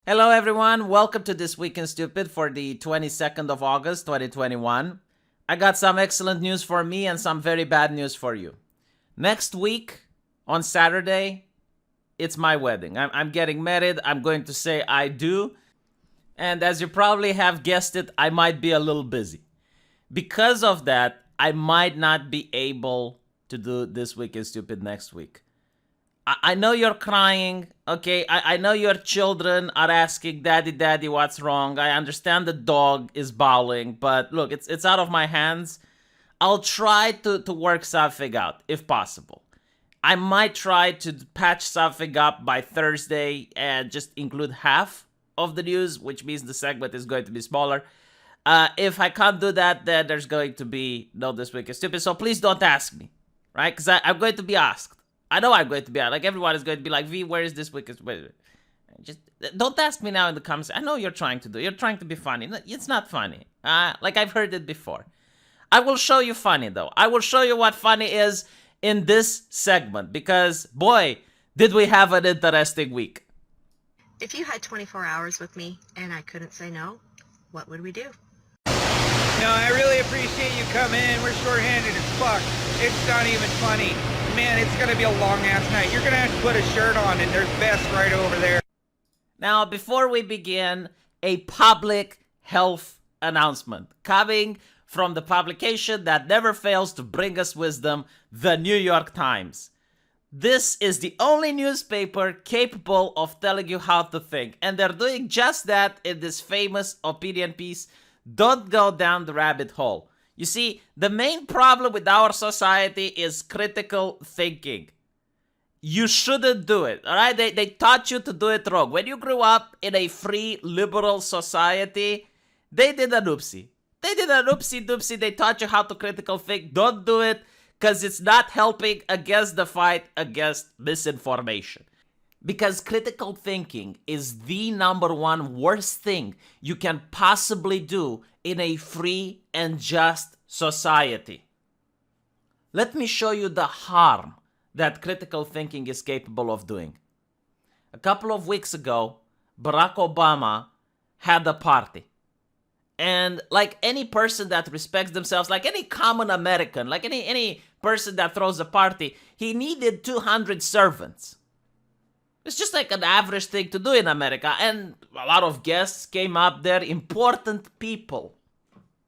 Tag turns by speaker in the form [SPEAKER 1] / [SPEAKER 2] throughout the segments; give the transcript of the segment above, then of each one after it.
[SPEAKER 1] Hello, everyone. Welcome to This Week in Stupid for the 22nd of August, 2021. I got some excellent news for me and some very bad news for you. Next week, on Saturday, it's my wedding. I'm getting married. I'm going to say I do. And as you probably have guessed it, I might be a little busy. Because of that, I might not be able to do This Week in Stupid next week. I know you're crying, okay? I know your children are asking, Daddy, Daddy, what's wrong? I understand the dog is bowling, but look, it's out of my hands. I'll try to work something out, if possible. I might try to patch something up by Thursday and just include half of the news, which means the segment is going to be smaller. If I can't do that, then there's going to be no This Week is Stupid, so please don't ask me, right? Because I'm going to be asked. I know I'm going to be out. Like, everyone is going to be like, V, where is This Week? Just don't ask me now in the comments. I know you're trying to do. You're trying to be funny. It's not funny. Like, I've heard it before. I will show you funny, though. I will show you what funny is in this segment. Because, boy, did we have an interesting week.
[SPEAKER 2] If you had 24 hours with me and I couldn't say no, what would we do?
[SPEAKER 3] No, I really appreciate you coming in. We're shorthanded as fuck. It's not even funny. Man, it's gonna be a long-ass night. You're gonna have to put a shirt on, and there's Best right over there.
[SPEAKER 1] Now, before we begin, a public health announcement coming from the publication that never fails to bring us wisdom, the New York Times. This is the only newspaper capable of telling you how to think, and they're doing just that in this famous opinion piece. Don't go down the rabbit hole. You see, the main problem with our society is critical thinking. You shouldn't do it, all right? They taught you to do it wrong. When you grew up in a free, liberal society, they did an oopsie. They did an oopsie-doopsie. They taught you how to critical think. Don't do it, because it's not helping against the fight against misinformation. Because critical thinking is the number one worst thing you can possibly do in a free and just society. Let me show you the harm that critical thinking is capable of doing. A couple of weeks ago, Barack Obama had a party. And like any person that respects themselves, like any common American, like any person that throws a party, he needed 200 servants. It's just like an average thing to do in America. And a lot of guests came up there, important people.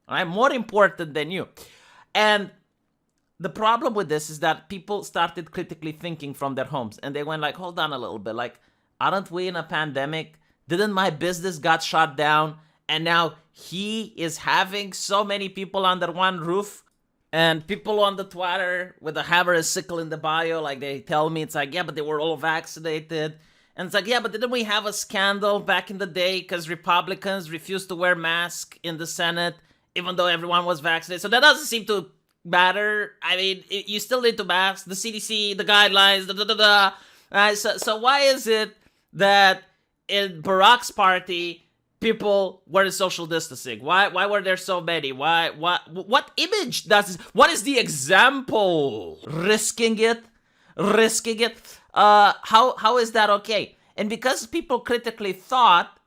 [SPEAKER 1] Right? More important than you. And the problem with this is that people started critically thinking from their homes. And they went like, hold on a little bit. Like, aren't we in a pandemic? Didn't my business got shut down? And now he is having so many people under one roof? And people on the Twitter with a hammer and sickle in the bio, like they tell me, it's like, yeah, but they were all vaccinated. And it's like, yeah, but didn't we have a scandal back in the day because Republicans refused to wear masks in the Senate, even though everyone was vaccinated? So that doesn't seem to matter. I mean, you still need to mask, the CDC, the guidelines, So why is it that in Barack's party, people were social distancing? Why were there so many? What image does this? What is the example? Risking it? How is that okay? And because people critically thought,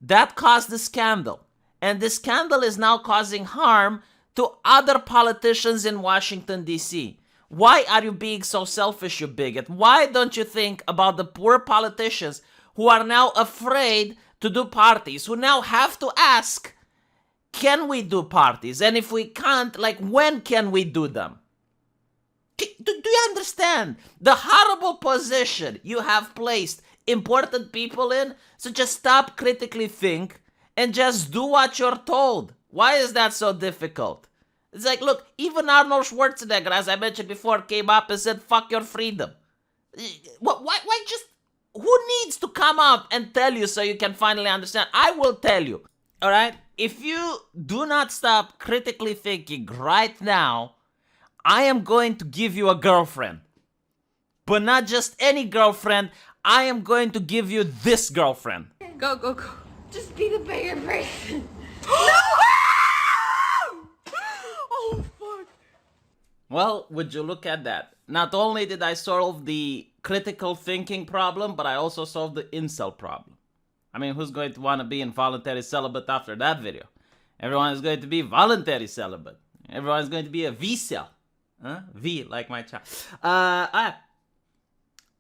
[SPEAKER 1] that caused the scandal. And the scandal is now causing harm to other politicians in Washington, D.C. Why are you being so selfish, you bigot? Why don't you think about the poor politicians who are now afraid to do parties, who now have to ask, can we do parties? And if we can't, like, when can we do them? Do you understand the horrible position you have placed important people in? So just stop critically think and just do what you're told. Why is that so difficult? It's like, look, even Arnold Schwarzenegger, as I mentioned before, came up and said, fuck your freedom. Why just... Who needs to come up and tell you so you can finally understand? I will tell you, all right? If you do not stop critically thinking right now, I am going to give you a girlfriend. But not just any girlfriend. I am going to give you this girlfriend.
[SPEAKER 4] Go. Just be the bigger person.
[SPEAKER 1] Well, would you look at that? Not only did I solve the critical thinking problem, but I also solved the incel problem. I mean, who's going to want to be involuntary celibate after that video? Everyone is going to be voluntary celibate. Everyone is going to be a V-cell. Huh? V, like my child.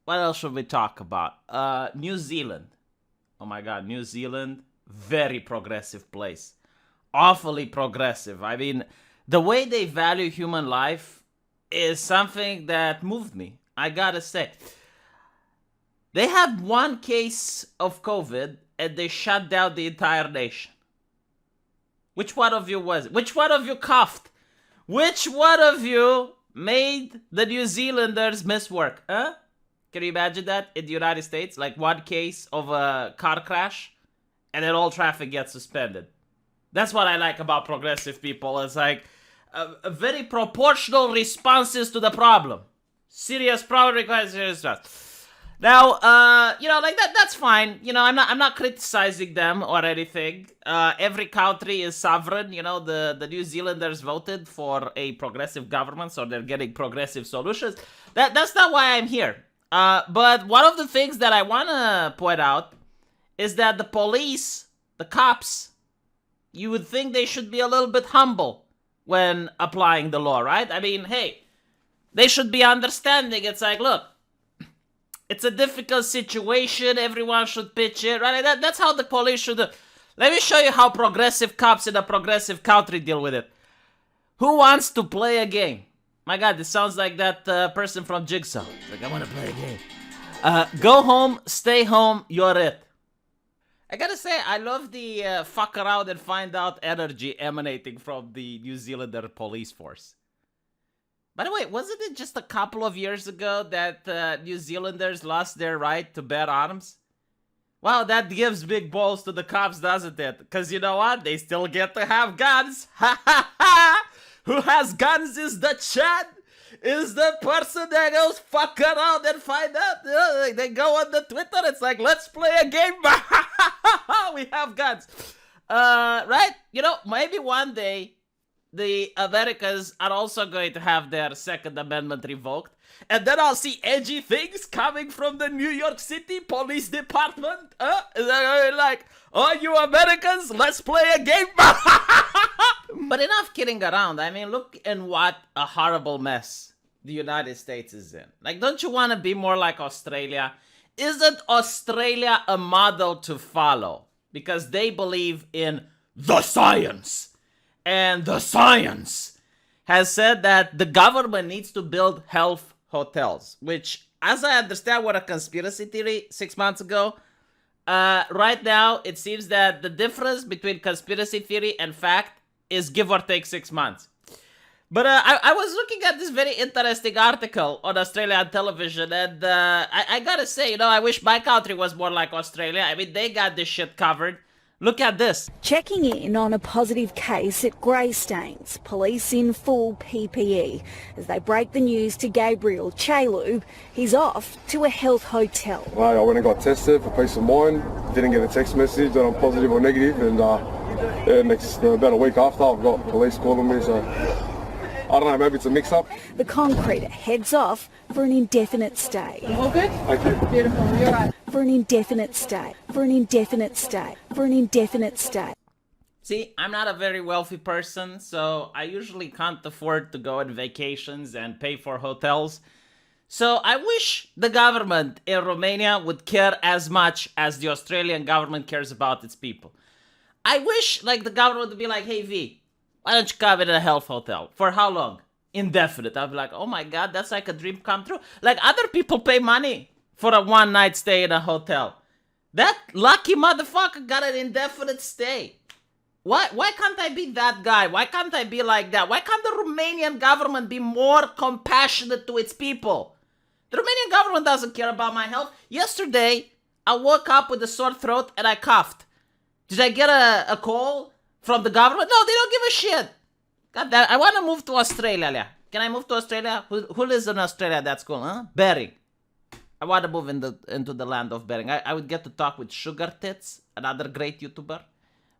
[SPEAKER 1] What else should we talk about? New Zealand. Oh my God, New Zealand, very progressive place. Awfully progressive. I mean, the way they value human life is something that moved me. I gotta say. They had one case of COVID and they shut down the entire nation. Which one of you was it? Which one of you coughed? Which one of you made the New Zealanders miss work? Huh? Can you imagine that in the United States? Like one case of a car crash and then all traffic gets suspended. That's what I like about progressive people. It's like a very proportional responses to the problem. Serious problem requires serious response. Now, like that's fine. I'm not criticizing them or anything. Every country is sovereign. The New Zealanders voted for a progressive government, so they're getting progressive solutions. That's not why I'm here. But one of the things that I want to point out is that the police, the cops, you would think they should be a little bit humble when applying the law, right? I mean, hey, they should be understanding. It's like, look, it's a difficult situation. Everyone should pitch in, right? That's how the police should do. Let me show you how progressive cops in a progressive country deal with it. Who wants to play a game? My God, this sounds like that person from Jigsaw. It's like, I want to play a game. Go home, stay home, you're it. I gotta say, I love the fuck around and find out energy emanating from the New Zealander police force. By the way, wasn't it just a couple of years ago that New Zealanders lost their right to bear arms? Wow, that gives big balls to the cops, doesn't it? Because you know what? They still get to have guns. Ha ha ha! Who has guns is the Chad. Is the person that goes fuck around and find out. They go on the Twitter. It's like, let's play a game. We have guns. Right? Maybe one day the Americans are also going to have their Second Amendment revoked. And then I'll see edgy things coming from the New York City Police Department. Like, oh, you Americans, let's play a game. But enough kidding around. I mean, look in what a horrible mess the United States is in. Like, don't you want to be more like Australia? Isn't Australia a model to follow? Because they believe in the science. And the science has said that the government needs to build health hotels, which, as I understand, were a conspiracy theory 6 months ago. Right now, it seems that the difference between conspiracy theory and fact is give or take 6 months. But I was looking at this very interesting article on Australian television, and I gotta say, I wish my country was more like Australia. I mean, they got this shit covered. Look at this.
[SPEAKER 5] Checking in on a positive case at Greystanes, police in full PPE as they break the news to Gabriel Chalub. He's off to a health hotel.
[SPEAKER 6] I went and got tested for peace of mind. Didn't get a text message that I'm positive or negative, and about a week after, I've got police calling me. So I don't know, maybe it's a mix-up.
[SPEAKER 5] The concreter heads off for an indefinite stay.
[SPEAKER 7] All good?
[SPEAKER 6] Thank you.
[SPEAKER 7] Beautiful, you're right.
[SPEAKER 5] For an indefinite stay. For an indefinite stay. For an indefinite stay.
[SPEAKER 1] See, I'm not a very wealthy person, so I usually can't afford to go on vacations and pay for hotels. So I wish the government in Romania would care as much as the Australian government cares about its people. I wish, the government would be like, hey, V, why don't you come in a health hotel? For how long? Indefinite. I'll be like, oh my God, that's like a dream come true. Like, other people pay money for a one-night stay in a hotel. That lucky motherfucker got an indefinite stay. Why can't I be that guy? Why can't I be like that? Why can't the Romanian government be more compassionate to its people? The Romanian government doesn't care about my health. Yesterday, I woke up with a sore throat and I coughed. Did I get a call from the government? No, they don't give a shit. God damn, I want to move to Australia. Can I move to Australia? Who lives in Australia? That's cool, huh? Bering. I want to move into the land of Bering. I would get to talk with Sugar Tits, another great YouTuber.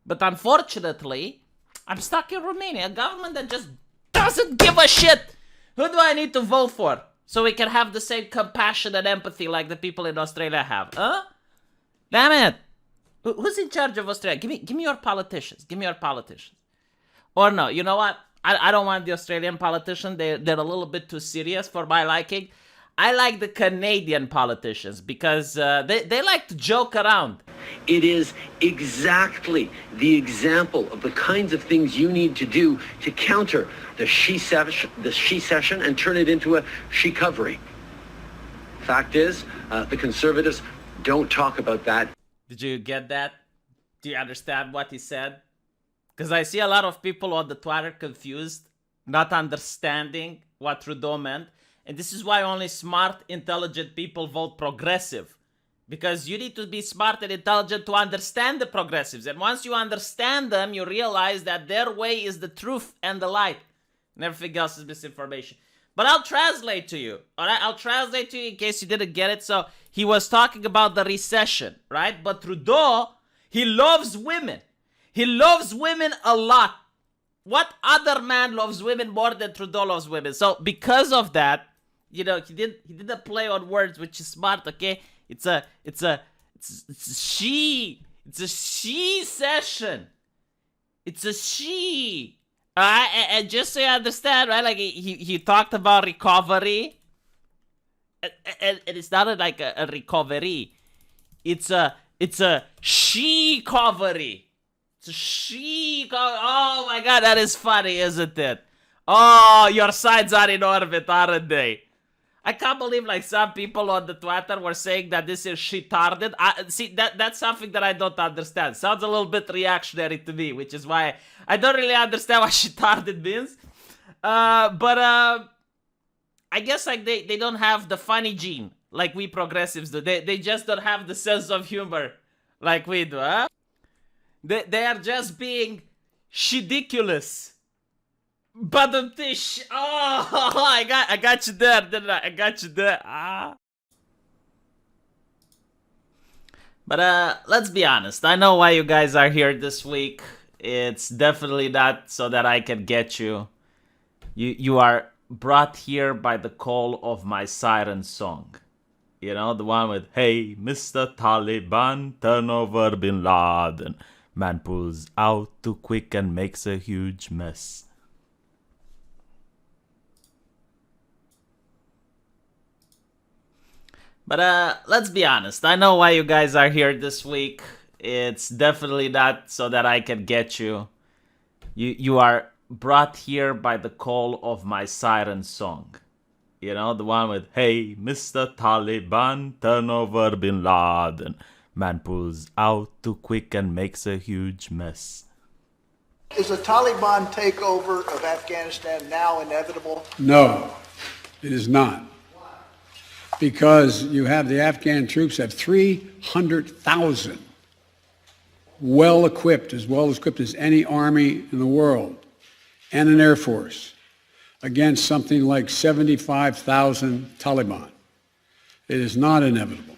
[SPEAKER 1] But unfortunately, I'm stuck in Romania. A government that just doesn't give a shit. Who do I need to vote for? So we can have the same compassion and empathy like the people in Australia have. Huh? Damn it. Who's in charge of Australia? Give me your politicians. Give me your politicians. Or no, you know what? I don't want the Australian politicians. They're a little bit too serious for my liking. I like the Canadian politicians because they like to joke around.
[SPEAKER 7] It is exactly the example of the kinds of things you need to do to counter the she-cession and turn it into a she-covery. Fact is, the Conservatives don't talk about that.
[SPEAKER 1] Did you get that? Do you understand what he said? Because I see a lot of people on the Twitter confused, not understanding what Trudeau meant. And this is why only smart, intelligent people vote progressive. Because you need to be smart and intelligent to understand the progressives. And once you understand them, you realize that their way is the truth and the light. And everything else is misinformation. But I'll translate to you. All right? I'll translate to you in case you didn't get it. So he was talking about the recession, right? But Trudeau, he loves women. He loves women a lot. What other man loves women more than Trudeau loves women? So because of that, you know, he did a play on words, which is smart, okay? It's a she session. It's a she. And just so you understand, right? Like he talked about recovery, and it's not like a recovery. It's a she-covery. It's a oh my God, that is funny, isn't it? Oh, your sides are in orbit, aren't they? I can't believe like some people on the Twitter were saying that this is shitarded. See, that's something that I don't understand. Sounds a little bit reactionary to me, which is why I don't really understand what shitarded means. But I guess like they don't have the funny gene like we progressives do. They just don't have the sense of humor like we do, huh? They are just being ridiculous. Badum-tish. Oh, I got you there, didn't I? I got you there. But let's be honest. I know why you guys are here this week. It's definitely not so that I can get you. You are brought here by the call of my siren song. You know, the one with, hey, Mr. Taliban, turn over Bin Laden. Man pulls out too quick and makes a huge mess. But let's be honest. I know why you guys are here this week. It's definitely not so that I can get you. You are brought here by the call of my siren song. You know, the one with, hey, Mr. Taliban, turn over Bin Laden. Man pulls out too quick and makes a huge mess.
[SPEAKER 8] Is the Taliban takeover of Afghanistan now inevitable?
[SPEAKER 9] No, it is not. Because you have the Afghan troops have 300,000 well equipped as any army in the world, and an air force against something like 75,000 Taliban. It is not inevitable.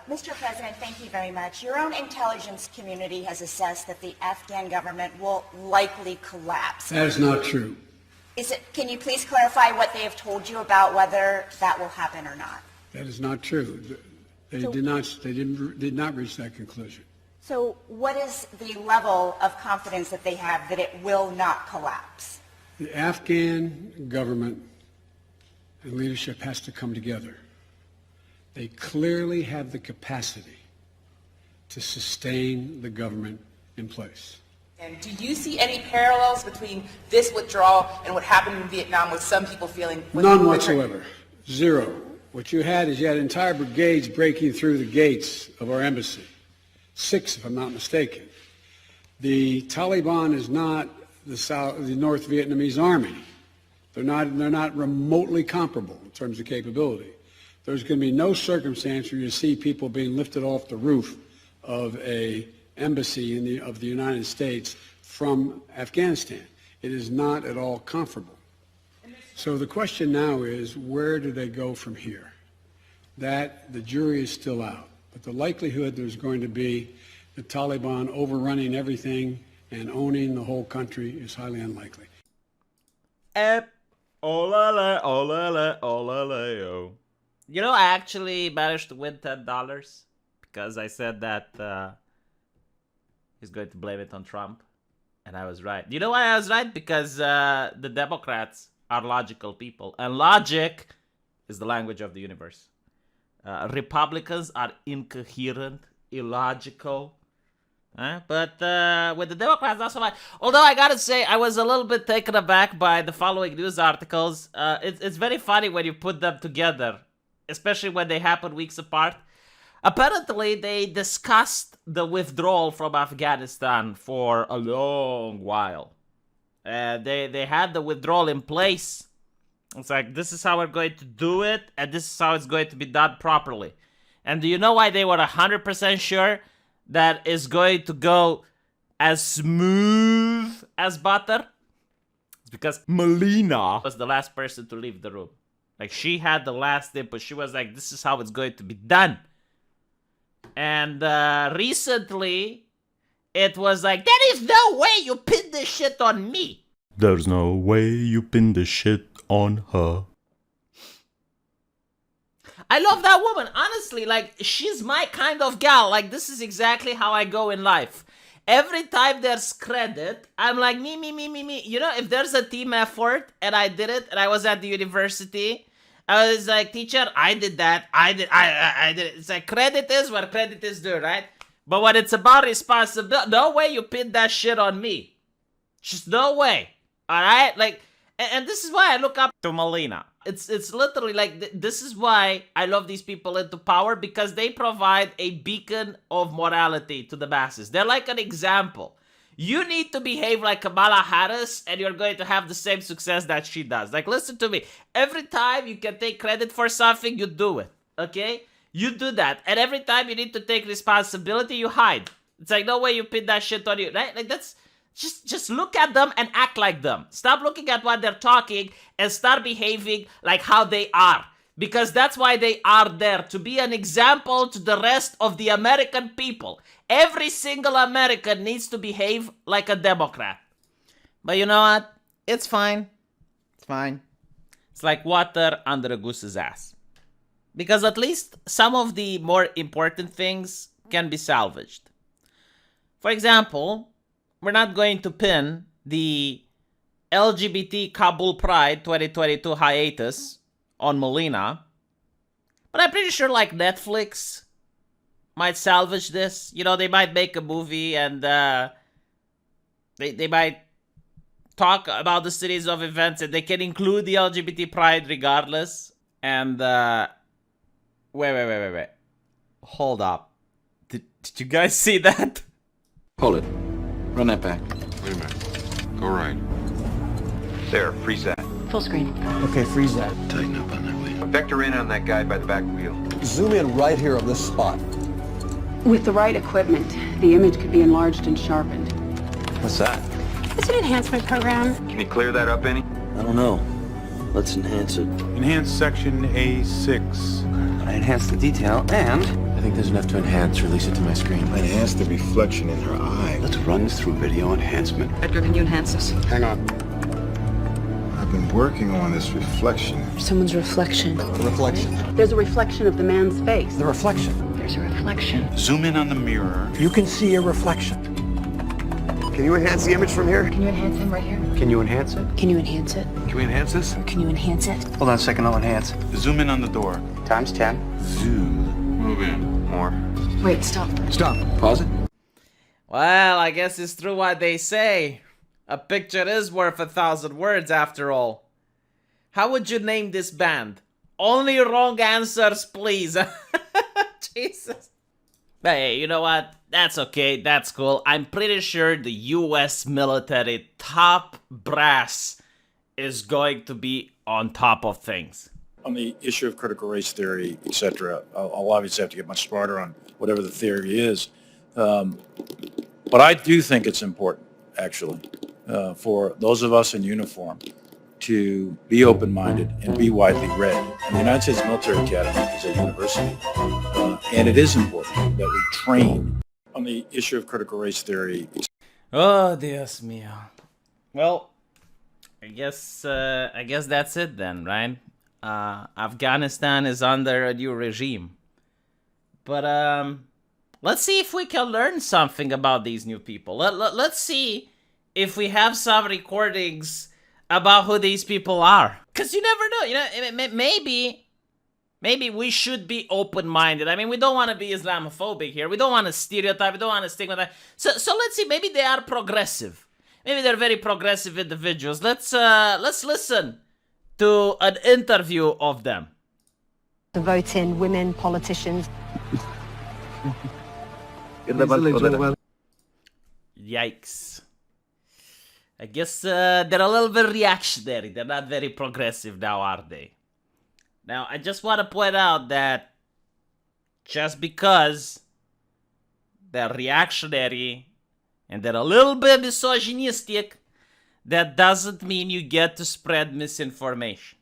[SPEAKER 10] Mr. President, thank you very much. Your own intelligence community has assessed that the Afghan government will likely collapse.
[SPEAKER 9] That is not true.
[SPEAKER 10] Can you please clarify what they have told you about whether that will happen or not?
[SPEAKER 9] That is not true. They did not reach that conclusion.
[SPEAKER 10] So what is the level of confidence that they have that it will not collapse?
[SPEAKER 9] The Afghan government and leadership has to come together. They clearly have the capacity to sustain the government in place.
[SPEAKER 11] And do you see any parallels between this withdrawal and what happened in Vietnam with some people feeling...
[SPEAKER 9] None whatsoever. Zero. What you had entire brigades breaking through the gates of our embassy. 6, if I'm not mistaken. The Taliban is not the North Vietnamese army. They're not remotely comparable in terms of capability. There's going to be no circumstance where you see people being lifted off the roof of a embassy of the United States from Afghanistan. It is not at all comparable. So the question now is, where do they go from here? That the jury is still out. But the likelihood there's going to be the Taliban overrunning everything and owning the whole country is highly unlikely.
[SPEAKER 1] Olale, olale, olale, oh. You know, I actually managed to win $10 because I said that he's going to blame it on Trump. And I was right. You know why I was right? Because the Democrats are logical people. And logic is the language of the universe. Republicans are incoherent, illogical. But with the Democrats, not so much. Although I gotta say, I was a little bit taken aback by the following news articles. It's very funny when you put them together, especially when they happen weeks apart. Apparently, they discussed the withdrawal from Afghanistan for a long while. They had the withdrawal in place. It's like, this is how we're going to do it, and this is how it's going to be done properly. And do you know why they were 100% sure that it's going to go as smooth as butter? It's because Melina was the last person to leave the room. Like, she had the last input. She was like, this is how it's going to be done. And recently, it was like, there is no way you pin this shit on me.
[SPEAKER 12] There's no way you pin this shit on her.
[SPEAKER 1] I love that woman. Honestly, like, she's my kind of gal. Like, this is exactly how I go in life. Every time there's credit, I'm like, me. You know, if there's a team effort and I did it and I was at the university, I was like, teacher, I did that. I did it. It's like, credit is where credit is due, right? But when it's about responsibility, no way you pin that shit on me. Just no way. All right? Like, and this is why I look up to Melina. It's literally like, this is why I love these people into power, because they provide a beacon of morality to the masses. They're like an example. You need to behave like Kamala Harris and you're going to have the same success that she does. Like, listen to me. Every time you can take credit for something, you do it. Okay? You do that. And every time you need to take responsibility, you hide. It's like, no way you pin that shit on you. Right? Like, that's... Just look at them and act like them. Stop looking at what they're talking and start behaving like how they are. Because that's why they are there, to be an example to the rest of the American people. Every single American needs to behave like a Democrat. But you know what? It's fine. It's fine. It's like water under a goose's ass. Because at least some of the more important things can be salvaged. For example, we're not going to pin the LGBT Kabul Pride 2022 hiatus on Melina. But I'm pretty sure, like, Netflix might salvage this. You know, they might make a movie and they might talk about the series of events and they can include the LGBT Pride regardless. And, wait. Hold up. Did you guys see that?
[SPEAKER 13] Hold it. Run that back.
[SPEAKER 14] Wait a minute. Go right.
[SPEAKER 13] There, freeze that.
[SPEAKER 15] Full screen.
[SPEAKER 13] Okay, freeze that.
[SPEAKER 14] Tighten up on that way.
[SPEAKER 13] Vector in on that guy by the back wheel.
[SPEAKER 16] Zoom in right here on this spot.
[SPEAKER 15] With the right equipment, the image could be enlarged and sharpened.
[SPEAKER 13] What's that?
[SPEAKER 15] It's an enhancement program.
[SPEAKER 13] Can you clear that up any?
[SPEAKER 16] I don't know. Let's enhance it.
[SPEAKER 14] Enhance section A6.
[SPEAKER 13] I enhanced the detail and...
[SPEAKER 16] I think there's enough to enhance. Release it to my screen.
[SPEAKER 14] Enhance the reflection in her eye.
[SPEAKER 16] Let's run this through video enhancement.
[SPEAKER 15] Edgar, can you enhance this?
[SPEAKER 16] Hang on.
[SPEAKER 14] I've been working on this reflection.
[SPEAKER 15] Someone's reflection.
[SPEAKER 16] The reflection.
[SPEAKER 15] There's a reflection of the man's face.
[SPEAKER 16] The reflection.
[SPEAKER 15] There's a reflection.
[SPEAKER 14] Zoom in on the mirror.
[SPEAKER 16] You can see a reflection.
[SPEAKER 13] Can you enhance the image from here?
[SPEAKER 15] Can you enhance him right here?
[SPEAKER 16] Can you enhance it?
[SPEAKER 15] Can you enhance it?
[SPEAKER 13] Can we enhance this?
[SPEAKER 15] Can you enhance it?
[SPEAKER 13] Hold on a second, I'll enhance.
[SPEAKER 14] Zoom in on the door.
[SPEAKER 13] Times 10.
[SPEAKER 14] Zoom. Move in.
[SPEAKER 13] More.
[SPEAKER 15] Wait, stop.
[SPEAKER 13] Stop. Pause it.
[SPEAKER 1] Well, I guess it's true what they say. A picture is worth 1,000 words after all. How would you name this band? Only wrong answers, please. Jesus. Hey, you know what? That's okay. That's cool. I'm pretty sure the US military top brass is going to be on top of things.
[SPEAKER 17] On the issue of critical race theory, etc., I'll obviously have to get much smarter on whatever the theory is. But I do think it's important, actually, for those of us in uniform to be open-minded and be widely read. And the United States Military Academy is a university, and it is important that we train on the issue of critical race theory.
[SPEAKER 1] Oh, Dios mío. Well, I guess that's it then, right? Afghanistan is under a new regime. But let's see if we can learn something about these new people. Let's see if we have some recordings about who these people are. Because you never know. You know, maybe we should be open-minded. I mean, we don't want to be Islamophobic here. We don't want to stereotype. We don't want to stigmatize. So let's see. Maybe they are progressive. Maybe they're very progressive individuals. Let's listen to an interview of them.
[SPEAKER 18] To vote in women politicians.
[SPEAKER 1] Yikes. I guess they're a little bit reactionary. They're not very progressive now, are they? Now, I just want to point out that just because they're reactionary and they're a little bit misogynistic, that doesn't mean you get to spread misinformation.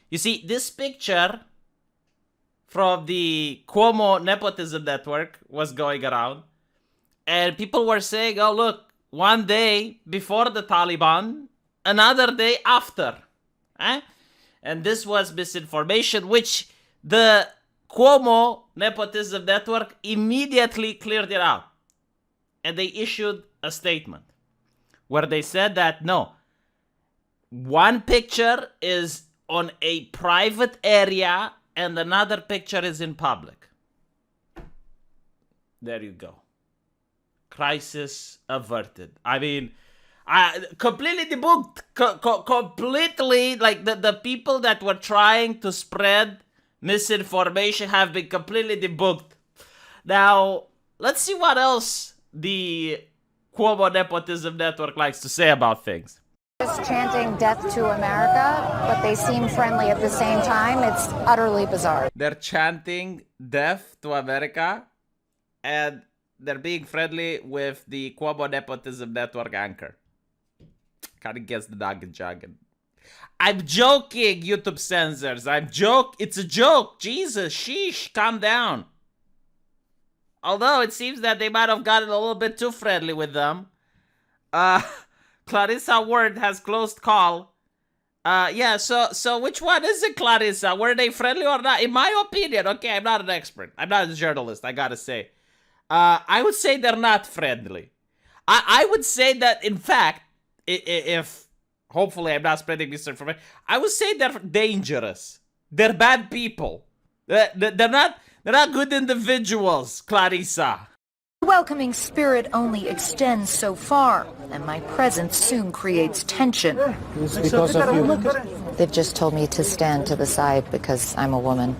[SPEAKER 1] You see, this picture from the Cuomo Nepotism Network was going around, and people were saying, oh, look, one day before the Taliban, another day after. And this was misinformation, which the Cuomo Nepotism Network immediately cleared it out. And they issued a statement where they said that, no, one picture is on a private area and another picture is in public. There you go. Crisis averted. I mean, completely debunked. Completely, like the people that were trying to spread misinformation have been completely debunked. Now, let's see what else the Cuomo Nepotism Network likes to say about things.
[SPEAKER 19] Just chanting death to America, but they seem friendly at the same time. It's utterly bizarre.
[SPEAKER 1] They're chanting death to America, and they're being friendly with the Cuomo Nepotism Network anchor. Kind of gets the noggin jogging. I'm joking, YouTube censors. It's a joke. Jesus, sheesh, calm down. Although it seems that they might have gotten a little bit too friendly with them. Clarissa Ward has closed call. Yeah, so which one is it, Clarissa? Were they friendly or not? In my opinion, okay, I'm not an expert. I'm not a journalist, I gotta say. I would say they're not friendly. I would say that, in fact, if hopefully I'm not spreading misinformation, I would say they're dangerous. They're bad people. They're not good individuals, Clarissa.
[SPEAKER 20] The welcoming spirit only extends so far, and my presence soon creates tension.
[SPEAKER 21] It's because of you.
[SPEAKER 19] They've just told me to stand to the side because I'm a woman.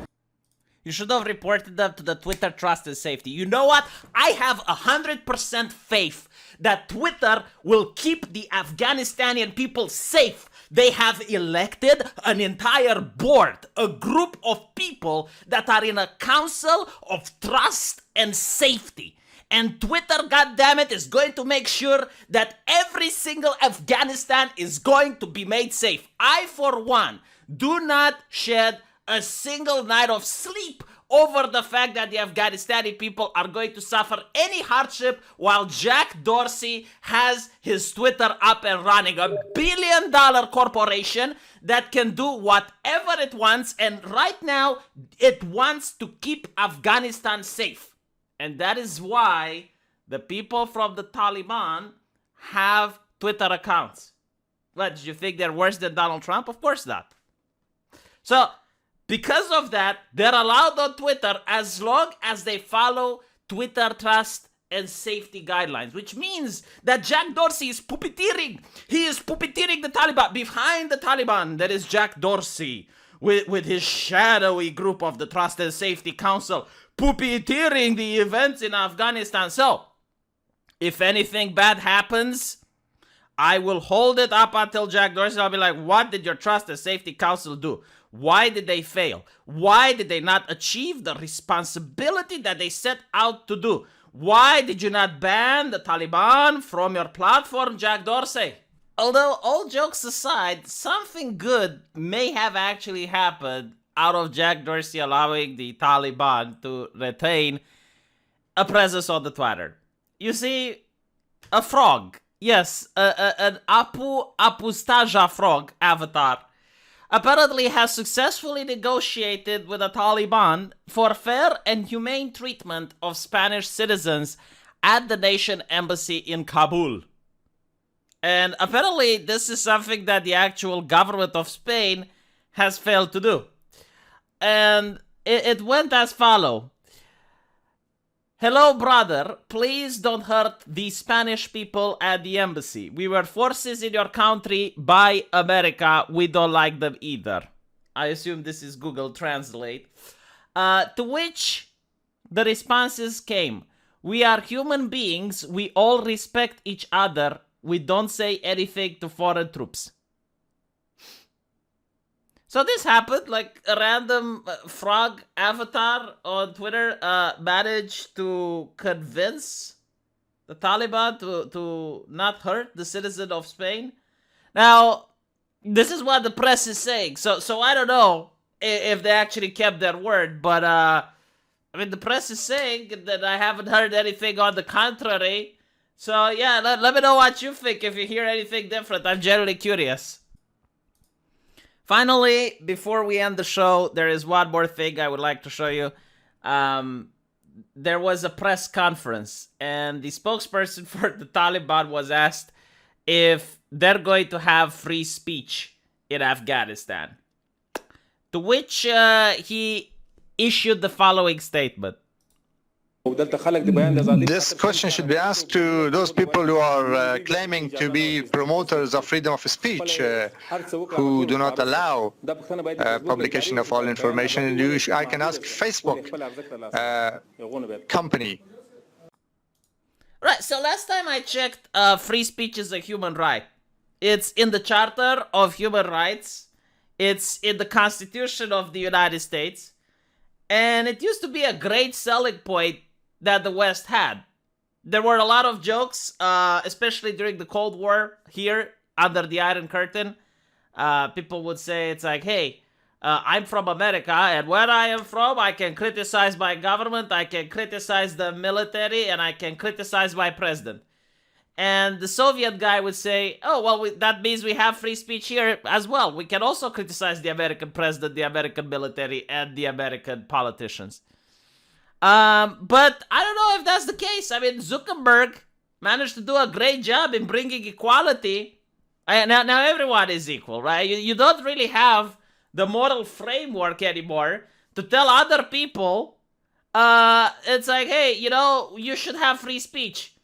[SPEAKER 1] You should have reported them to the Twitter Trust and Safety. You know what? I have 100% faith that Twitter will keep the Afghanistani people safe. They have elected an entire board, a group of people that are in a council of trust and safety. And Twitter, goddammit, is going to make sure that every single Afghanistan is going to be made safe. I, for one, do not shed a single night of sleep over the fact that the Afghanistani people are going to suffer any hardship while Jack Dorsey has his Twitter up and running. $1 billion corporation that can do whatever it wants, and right now it wants to keep Afghanistan safe. And that is why the people from the Taliban have Twitter accounts. What, did you think they're worse than Donald Trump? Of course not. So, because of that, they're allowed on Twitter as long as they follow Twitter Trust and Safety guidelines, which means that Jack Dorsey is puppeteering. He is puppeteering the Taliban. Behind the Taliban, there is Jack Dorsey with his shadowy group of the Trust and Safety Council puppeteering the events in Afghanistan. So, if anything bad happens, I will hold it up until Jack Dorsey. I'll be like, what did your Trust and Safety Council do? Why did they fail? Why did they not achieve the responsibility that they set out to do? Why did you not ban the Taliban from your platform, Jack Dorsey? Although, all jokes aside, something good may have actually happened out of Jack Dorsey allowing the Taliban to retain a presence on the Twitter. You see, a frog Yes, an Apustaja frog avatar apparently has successfully negotiated with the Taliban for fair and humane treatment of Spanish citizens at the nation embassy in Kabul. And apparently this is something that the actual government of Spain has failed to do. And it went as follows. Hello, brother. Please don't hurt the Spanish people at the embassy. We were forces in your country by America. We don't like them either. I assume this is Google Translate. To which the responses came. We are human beings. We all respect each other. We don't say anything to foreign troops. So this happened, like a random frog avatar on Twitter managed to convince the Taliban to not hurt the citizen of Spain. Now, this is what the press is saying. So I don't know if they actually kept their word, but I mean, the press is saying that I haven't heard anything on the contrary. So yeah, let me know what you think if you hear anything different. I'm generally curious. Finally, before we end the show, there is one more thing I would like to show you. There was a press conference, and the spokesperson for the Taliban was asked if they're going to have free speech in Afghanistan. To which he issued the following statement.
[SPEAKER 14] This question should be asked to those people who are claiming to be promoters of freedom of speech, who do not allow publication of all information. I can ask Facebook company.
[SPEAKER 1] Right, so last time I checked, free speech is a human right. It's in the Charter of Human Rights. It's in the Constitution of the United States. And it used to be a great selling point that the West had. There were a lot of jokes, especially during the Cold War here under the Iron Curtain. People would say, it's like, hey, I'm from America, and where I am from, I can criticize my government, I can criticize the military, and I can criticize my president. And the Soviet guy would say, oh, well, that means we have free speech here as well. We can also criticize the American president, the American military, and the American politicians. But I don't know if that's the case. I mean, Zuckerberg managed to do a great job in bringing equality. Now everyone is equal, right? You don't really have the moral framework anymore to tell other people, it's like, hey, you know, you should have free speech.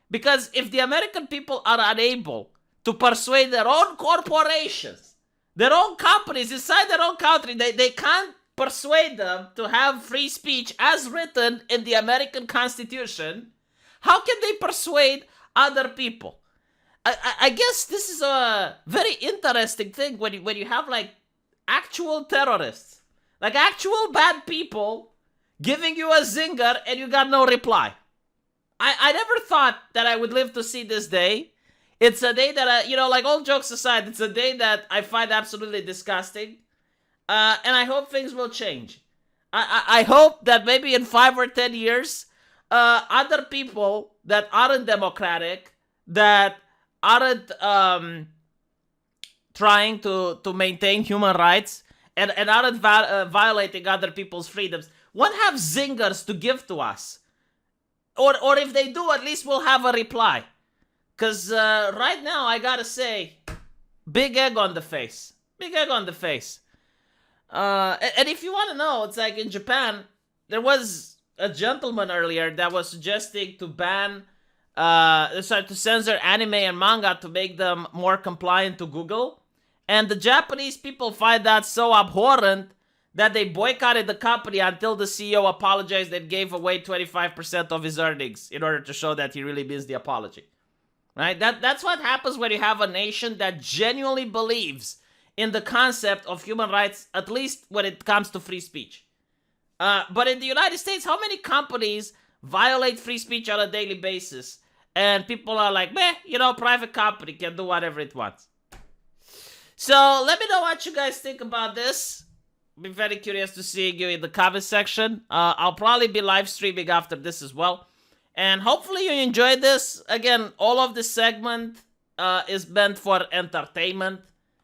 [SPEAKER 1] Because if the American people are unable to persuade their own corporations, their own companies inside their own country, they can't persuade them to have free speech as written in the American Constitution, how can they persuade other people? I guess this is a very interesting thing when you have like actual terrorists, like actual bad people giving you a zinger and you got no reply. I never thought that I would live to see this day. It's a day that, like all jokes aside, it's a day that I find absolutely disgusting. And I hope things will change. I hope that maybe in 5 or 10 years, other people that aren't democratic, that aren't trying to maintain human rights, and aren't violating other people's freedoms, won't have zingers to give to us. Or if they do, at least we'll have a reply. Because right now, I gotta say, big egg on the face. Big egg on the face. And if you want to know, it's like in Japan, there was a gentleman earlier that was suggesting to to censor anime and manga to make them more compliant to Google. And the Japanese people find that so abhorrent that they boycotted the company until the CEO apologized and gave away 25% of his earnings in order to show that he really means the apology. Right? That's what happens when you have a nation that genuinely believes in the concept of human rights, at least when it comes to free speech. But in the United States, how many companies violate free speech on a daily basis? And people are like, meh, private company can do whatever it wants. So let me know what you guys think about this. Be very curious to see you in the comment section. I'll probably be live streaming after this as well. And hopefully you enjoyed this. Again, all of this segment is meant for entertainment.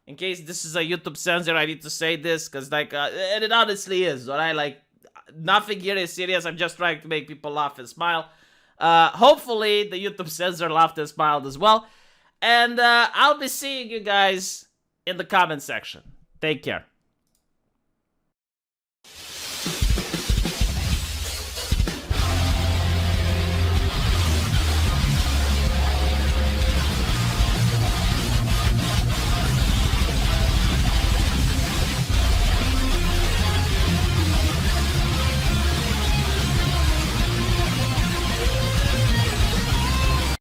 [SPEAKER 1] In case this is a YouTube censor, I need to say this, because like, and it honestly is, alright? Like, nothing here is serious. I'm just trying to make people laugh and smile. Hopefully the YouTube censor laughed and smiled as well. And I'll be seeing you guys in the comment section. Take care.